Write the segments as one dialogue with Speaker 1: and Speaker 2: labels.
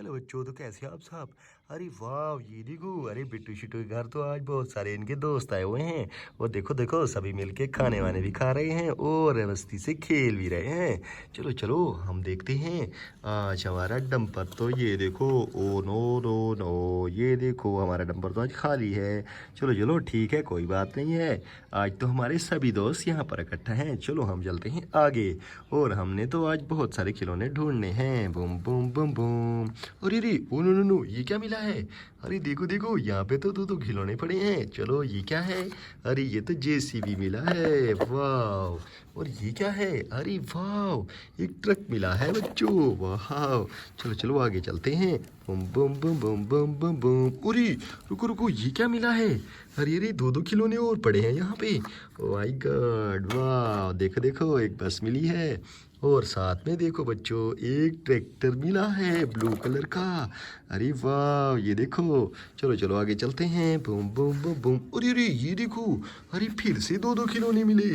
Speaker 1: Hello बच्चों, तो कैसे आप साहब। अरे वाह, ये देखो, अरे बिट्टू शिट्टू के घर तो आज बहुत सारे इनके दोस्त आए हुए हैं। और देखो देखो, सभी मिलके खाने वाने भी खा रहे हैं और मस्ती से खेल भी रहे हैं। चलो चलो, हम देखते हैं आज हमारा डंपर। तो ये देखो, ओ नो नो नो, ये देखो हमारा डंपर तो आज खाली है। चलो चलो ठीक है, कोई बात नहीं है। आज तो हमारे सभी दोस्त यहाँ पर इकट्ठा हैं। चलो हम चलते हैं आगे। और हमने तो आज बहुत सारे खिलौने ढूंढने हैं। Boom boom boom boom. अरे रे, ओ नो नो नो, ये क्या मिला है। अरे देखो देखो, यहाँ पे तो दो खिलौने पड़े हैं। चलो, ये क्या है। अरे ये तो जेसीबी मिला है, वाह। और ये क्या है। अरे वाह, एक ट्रक मिला है बच्चों, वाह। चलो चलो आगे चलते हैं। बम बम बम बम बम बम बम। अरे रुको रुको, ये क्या मिला है। अरे अरे, दो खिलौने और पड़े हैं यहाँ पे। ओ माय गॉड, वाह। देखो देखो, एक बस मिली है और साथ में देखो बच्चों, एक ट्रैक्टर मिला है ब्लू कलर का। अरे वाह, ये देखो। चलो चलो आगे चलते हैं। Boom boom boom boom. अरे अरे, ये देखो, अरे फिर से दो खिलौने मिले।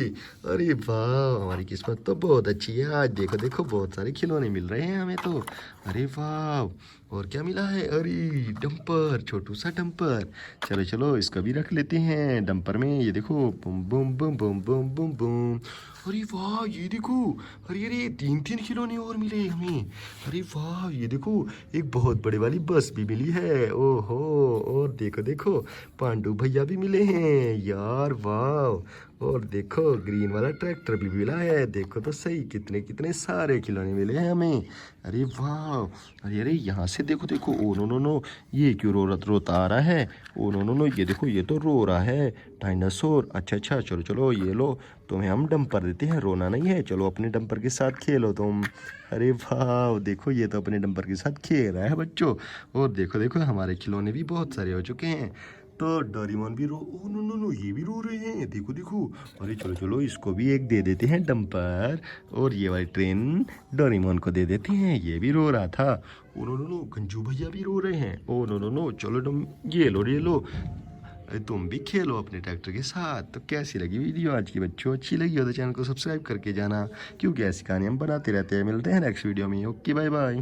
Speaker 1: अरे वाह, हमारी किस्मत तो बहुत अच्छी है आज। देखो देखो, बहुत सारे खिलौने मिल रहे हैं हमें तो। अरे वाह, और क्या मिला है। अरे डंपर, छोटू सा डंपर। चलो चलो, इसको भी रख लेते हैं डंपर में। ये देखो, boom boom boom boom boom boom boom. अरे वाह, ये देखो। अरे अरे, तीन खिलौने और मिले हमें। अरे वाह, ये देखो, एक बहुत बड़े वाली बस भी मिली है। ओहो, और देखो देखो, पांडू भैया भी मिले हैं यार, वाह। और देखो, ग्रीन वाला ट्रैक्टर भी मिला है। देखो तो सही, कितने कितने सारे खिलौने मिले हैं हमें। अरे वाह। अरे अरे, यहाँ से देखो देखो, ओ नो नो नो, ये क्यों रोता आ रहा है। ओ नो नो नो, ये देखो, ये तो रो रहा है डायनासोर। अच्छा अच्छा, चलो चलो, ये लो, तुम्हें हम डंपर देते हैं, रोना नहीं है। चलो अपने डंपर के साथ खेलो तुम। अरे वाह, देखो, ये तो अपने डंपर के साथ खेल रहा है बच्चों। और देखो देखो, हमारे खिलौने भी बहुत सारे हो चुके हैं। तो डोरेमोन भी ओ नो नो नो, ये भी रो रहे हैं, देखो देखो। अरे चलो चलो, इसको भी एक दे देते हैं डंपर। और ये वाली ट्रेन डोरेमोन को दे देते हैं, ये भी रो रहा था। Oh no no no, Ganju भैया भी रो रहे हैं। ओ नो नो नो, चलो तुम ये लो ये लो। अरे तुम भी खेलो अपने ट्रैक्टर के साथ। तो कैसी लगी वीडियो आज की बच्चों, अच्छी लगी हो तो चैनल को सब्सक्राइब करके जाना, क्योंकि ऐसी कहानी हम बनाते रहते हैं। मिलते हैं नेक्स्ट वीडियो में। Okay, bye bye.